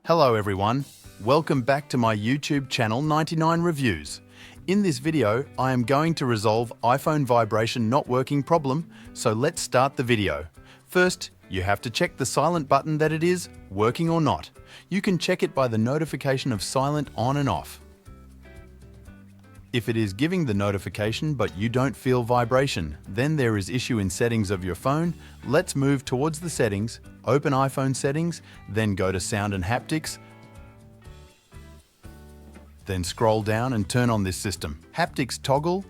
Hello everyone, welcome back to my YouTube channel 99 Reviews. In this video, I am going to resolve iPhone vibration not working problem, so let's start the video. First, you have to check the silent button that it is working or not. You can check it by the notification of silent on and off. If it is giving the notification but you don't feel vibration, then there is issue in settings of your phone. Let's move towards the settings, open iPhone settings, then go to sound and haptics, then scroll down and turn on this system. Haptics toggle,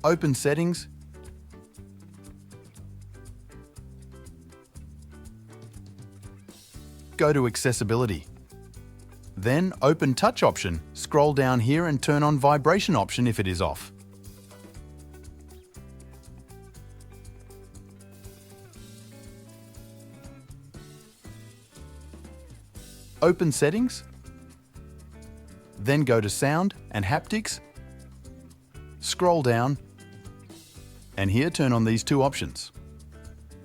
open settings, go to accessibility. Then open touch option, scroll down here and turn on vibration option if it is off. Open settings, then go to sound and haptics, scroll down, and here turn on these two options.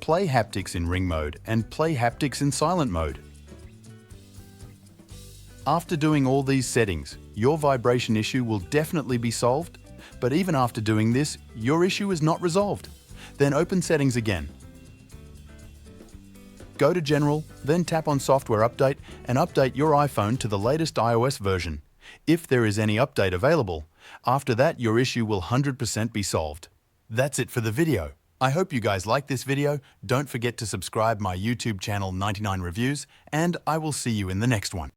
Play haptics in ring mode and play haptics in silent mode. After doing all these settings, your vibration issue will definitely be solved, but even after doing this, your issue is not resolved. Then open settings again. Go to General, then tap on Software Update and update your iPhone to the latest iOS version. If there is any update available, after that your issue will 100% be solved. That's it for the video. I hope you guys like this video. Don't forget to subscribe my YouTube channel 99 Reviews, and I will see you in the next one.